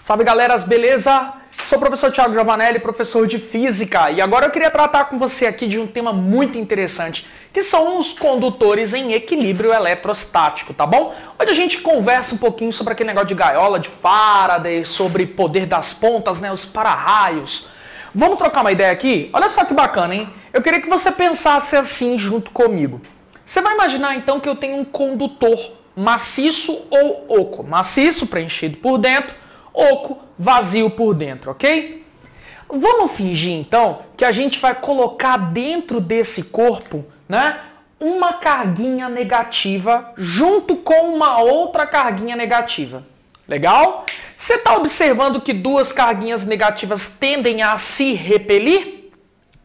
Salve galeras, beleza? Sou o professor Thiago Giovanelli, professor de Física, e agora eu queria tratar com você aqui de um tema muito interessante, que são os condutores em equilíbrio eletrostático, tá bom? Hoje a gente conversa um pouquinho sobre aquele negócio de gaiola de Faraday, sobre poder das pontas, né, os para-raios. Vamos trocar uma ideia aqui? Olha só que bacana, hein? Eu queria que você pensasse assim junto comigo. Você vai imaginar então que eu tenho um condutor maciço ou oco. Maciço, preenchido por dentro, oco, vazio por dentro, ok? Vamos fingir então que a gente vai colocar dentro desse corpo, né, uma carguinha negativa junto com uma outra carguinha negativa. Legal? Você está observando que duas carguinhas negativas tendem a se repelir?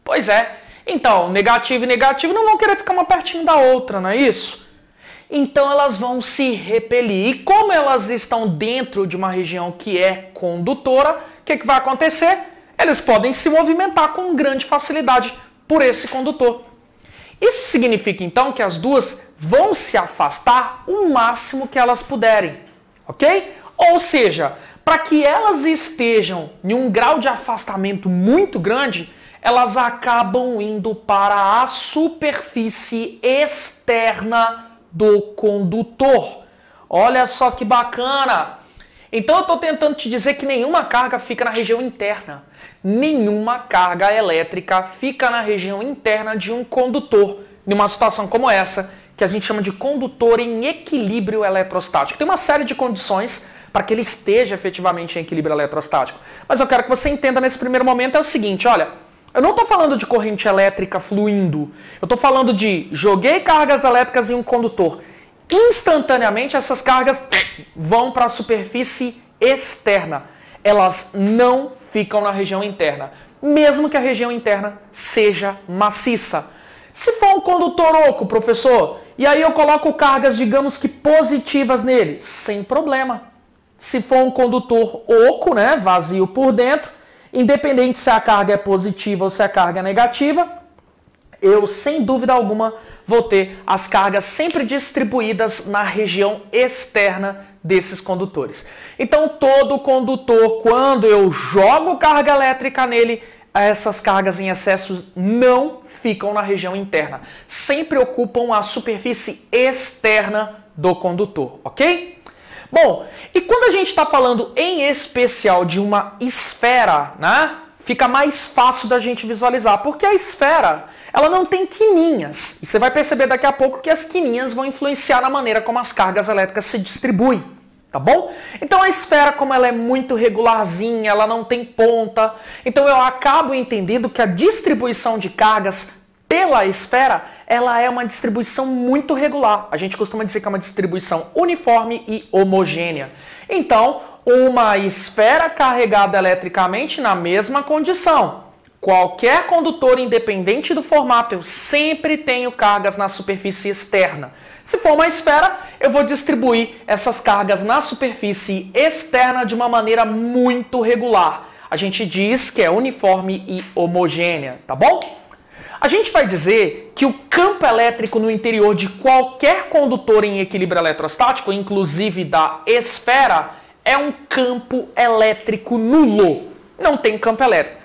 Pois é. Então, negativo e negativo não vão querer ficar uma pertinho da outra, não é isso? Então elas vão se repelir. E como elas estão dentro de uma região que é condutora, o que vai acontecer? Eles podem se movimentar com grande facilidade por esse condutor. Isso significa então que as duas vão se afastar o máximo que elas puderem, ok? Ou seja, para que elas estejam em um grau de afastamento muito grande, elas acabam indo para a superfície externa do condutor. Olha só que bacana! Então eu estou tentando te dizer que nenhuma carga fica na região interna. Nenhuma carga elétrica fica na região interna de um condutor, numa situação como essa, que a gente chama de condutor em equilíbrio eletrostático. Tem uma série de condições para que ele esteja efetivamente em equilíbrio eletrostático. Mas eu quero que você entenda nesse primeiro momento é o seguinte, olha, eu não estou falando de corrente elétrica fluindo, eu estou falando de joguei cargas elétricas em um condutor. Instantaneamente essas cargas vão para a superfície externa. Elas não ficam na região interna, mesmo que a região interna seja maciça. Se for um condutor oco, professor, e aí eu coloco cargas, digamos que positivas nele, sem problema. Se for um condutor oco, né, vazio por dentro, independente se a carga é positiva ou se a carga é negativa, eu, sem dúvida alguma, vou ter as cargas sempre distribuídas na região externa desses condutores. Então, todo condutor, quando eu jogo carga elétrica nele, essas cargas em excesso não ficam na região interna. Sempre ocupam a superfície externa do condutor, ok? Bom, e quando a gente está falando em especial de uma esfera, né, fica mais fácil da gente visualizar, porque a esfera, ela não tem quininhas. E você vai perceber daqui a pouco que as quininhas vão influenciar na maneira como as cargas elétricas se distribuem, tá bom? Então a esfera, como ela é muito regularzinha, ela não tem ponta, então eu acabo entendendo que a distribuição de cargas pela esfera, ela é uma distribuição muito regular. A gente costuma dizer que é uma distribuição uniforme e homogênea. Então, uma esfera carregada eletricamente na mesma condição. Qualquer condutor, independente do formato, eu sempre tenho cargas na superfície externa. Se for uma esfera, eu vou distribuir essas cargas na superfície externa de uma maneira muito regular. A gente diz que é uniforme e homogênea, tá bom? A gente vai dizer que o campo elétrico no interior de qualquer condutor em equilíbrio eletrostático, inclusive da esfera, é um campo elétrico nulo. Não tem campo elétrico.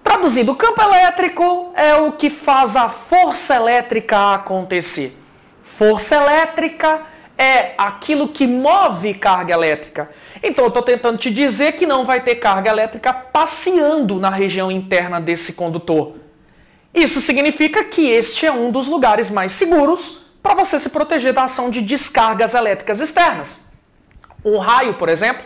Traduzindo, o campo elétrico é o que faz a força elétrica acontecer. Força elétrica é aquilo que move carga elétrica. Então eu estou tentando te dizer que não vai ter carga elétrica passeando na região interna desse condutor. Isso significa que este é um dos lugares mais seguros para você se proteger da ação de descargas elétricas externas. Um raio, por exemplo.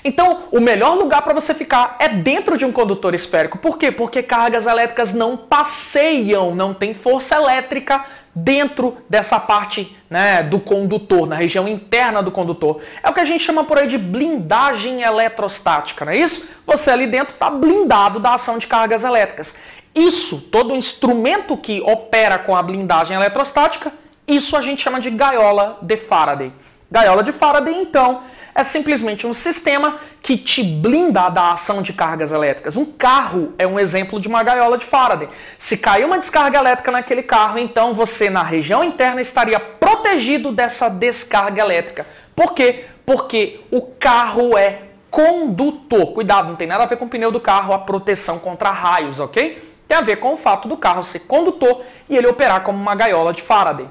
Então, o melhor lugar para você ficar é dentro de um condutor esférico. Por quê? Porque cargas elétricas não passeiam, não tem força elétrica dentro dessa parte, né, do condutor, na região interna do condutor. É o que a gente chama por aí de blindagem eletrostática, não é isso? Você ali dentro está blindado da ação de cargas elétricas. Isso, todo instrumento que opera com a blindagem eletrostática, isso a gente chama de gaiola de Faraday. Gaiola de Faraday, então, é simplesmente um sistema que te blinda da ação de cargas elétricas. Um carro é um exemplo de uma gaiola de Faraday. Se cair uma descarga elétrica naquele carro, então você, na região interna, estaria protegido dessa descarga elétrica. Por quê? Porque o carro é condutor. Cuidado, não tem nada a ver com o pneu do carro, a proteção contra raios, ok? Tem a ver com o fato do carro ser condutor e ele operar como uma gaiola de Faraday.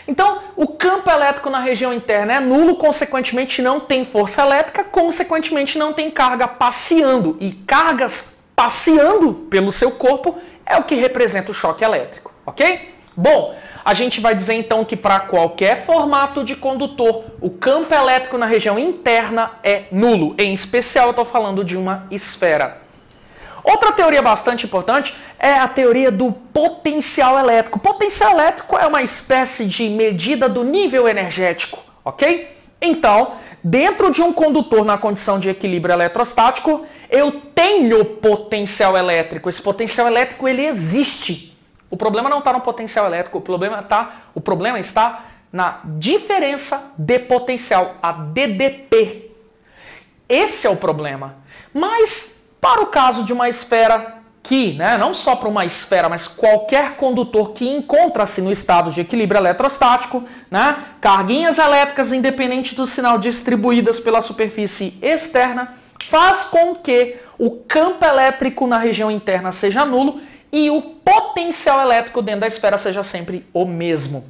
Então, o campo elétrico na região interna é nulo, consequentemente não tem força elétrica, consequentemente não tem carga passeando. E cargas passeando pelo seu corpo é o que representa o choque elétrico, ok? Bom, a gente vai dizer então que para qualquer formato de condutor, o campo elétrico na região interna é nulo. Em especial, eu estou falando de uma esfera. Outra teoria bastante importante é a teoria do potencial elétrico. Potencial elétrico é uma espécie de medida do nível energético, ok? Então, dentro de um condutor na condição de equilíbrio eletrostático, eu tenho potencial elétrico. Esse potencial elétrico, ele existe. O problema não está no potencial elétrico, o problema está na diferença de potencial, a DDP. Esse é o problema. Mas, para o caso de uma esfera que, não só para uma esfera, mas qualquer condutor que encontra-se no estado de equilíbrio eletrostático, carguinhas elétricas independente do sinal distribuídas pela superfície externa, faz com que o campo elétrico na região interna seja nulo e o potencial elétrico dentro da esfera seja sempre o mesmo.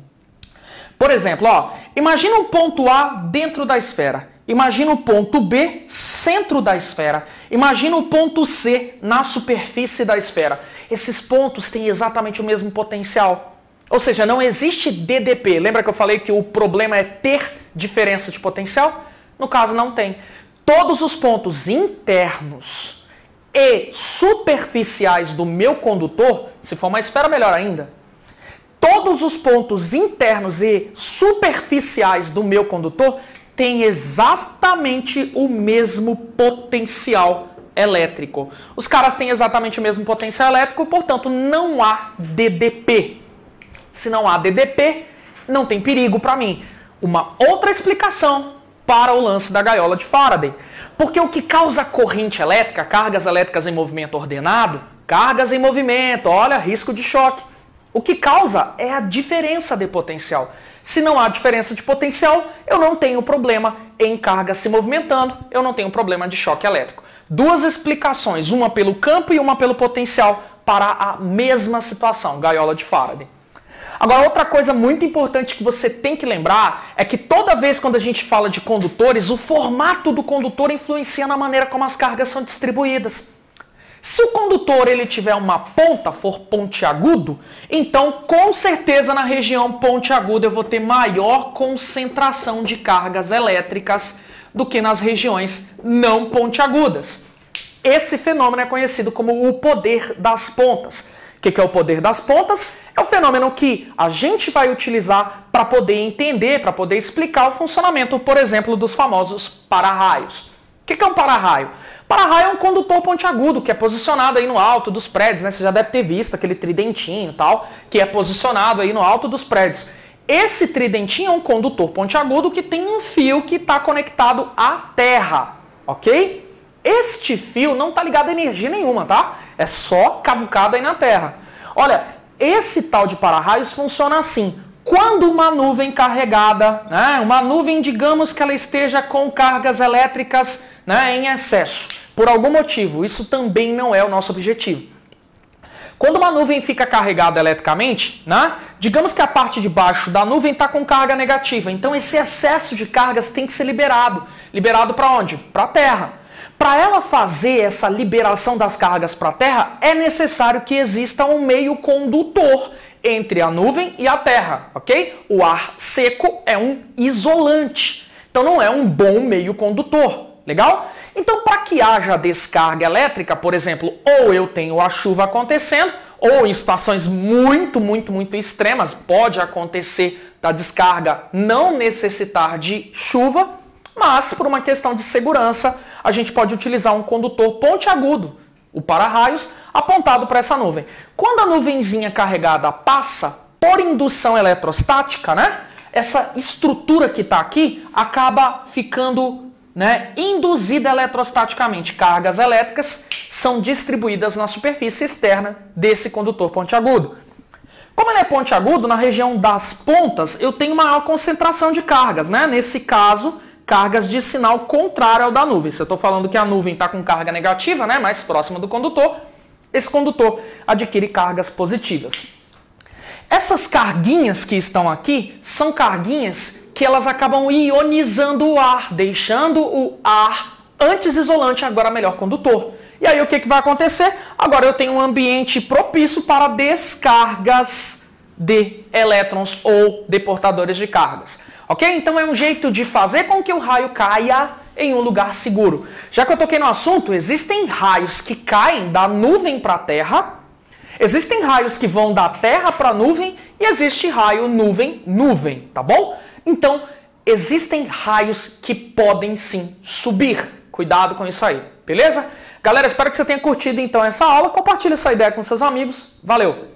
Por exemplo, imagina um ponto A dentro da esfera. Imagina o ponto B, centro da esfera. Imagina o ponto C, na superfície da esfera. Esses pontos têm exatamente o mesmo potencial. Ou seja, não existe DDP. Lembra que eu falei que o problema é ter diferença de potencial? No caso, não tem. Todos os pontos internos e superficiais do meu condutor, se for uma esfera, melhor ainda. Todos os pontos internos e superficiais do meu condutor tem exatamente o mesmo potencial elétrico. Os caras têm exatamente o mesmo potencial elétrico, portanto, não há DDP. Se não há DDP, não tem perigo para mim. Uma outra explicação para o lance da gaiola de Faraday. Porque o que causa corrente elétrica, cargas elétricas em movimento ordenado, cargas em movimento, olha, risco de choque. O que causa é a diferença de potencial. Se não há diferença de potencial, eu não tenho problema em carga se movimentando, eu não tenho problema de choque elétrico. Duas explicações, uma pelo campo e uma pelo potencial para a mesma situação, gaiola de Faraday. Agora, outra coisa muito importante que você tem que lembrar é que toda vez quando a gente fala de condutores, o formato do condutor influencia na maneira como as cargas são distribuídas. Se o condutor ele tiver uma ponta, for pontiagudo, então com certeza na região pontiaguda eu vou ter maior concentração de cargas elétricas do que nas regiões não pontiagudas. Esse fenômeno é conhecido como o poder das pontas. O que é o poder das pontas? É o fenômeno que a gente vai utilizar para poder entender, para poder explicar o funcionamento, por exemplo, dos famosos para-raios. O que é um para-raio? Para-raio é um condutor pontiagudo que é posicionado aí no alto dos prédios, Você já deve ter visto aquele tridentinho e tal, que é posicionado aí no alto dos prédios. Esse tridentinho é um condutor pontiagudo que tem um fio que está conectado à terra, ok? Este fio não está ligado a energia nenhuma, tá? É só cavucado aí na terra. Olha, esse tal de para-raios funciona assim. Quando uma nuvem carregada, uma nuvem, digamos que ela esteja com cargas elétricas em excesso, por algum motivo, isso também não é o nosso objetivo. Quando uma nuvem fica carregada eletricamente, digamos que a parte de baixo da nuvem está com carga negativa, então esse excesso de cargas tem que ser liberado. Liberado para onde? Para a Terra. Para ela fazer essa liberação das cargas para a Terra, é necessário que exista um meio condutor entre a nuvem e a Terra, ok? O ar seco é um isolante, então não é um bom meio condutor, legal? Então, para que haja descarga elétrica, por exemplo, ou eu tenho a chuva acontecendo, ou em situações muito extremas, pode acontecer da descarga não necessitar de chuva, mas por uma questão de segurança, a gente pode utilizar um condutor pontiagudo, o para-raios, apontado para essa nuvem. Quando a nuvenzinha carregada passa por indução eletrostática, essa estrutura que está aqui acaba ficando induzida eletrostaticamente. Cargas elétricas são distribuídas na superfície externa desse condutor pontiagudo. Como ele é pontiagudo, na região das pontas eu tenho maior concentração de cargas. Nesse caso, cargas de sinal contrário ao da nuvem. Se eu estou falando que a nuvem está com carga negativa, né, mais próxima do condutor, esse condutor adquire cargas positivas. Essas carguinhas que estão aqui são carguinhas que elas acabam ionizando o ar, deixando o ar antes isolante, agora melhor condutor. E aí o que vai acontecer? Agora eu tenho um ambiente propício para descargas de elétrons ou de portadores de cargas. Ok? Então é um jeito de fazer com que o raio caia em um lugar seguro. Já que eu toquei no assunto, existem raios que caem da nuvem para a Terra, existem raios que vão da Terra para a nuvem e existe raio nuvem-nuvem, tá bom? Então, existem raios que podem sim subir. Cuidado com isso aí, beleza? Galera, espero que você tenha curtido então essa aula. Compartilhe essa ideia com seus amigos. Valeu!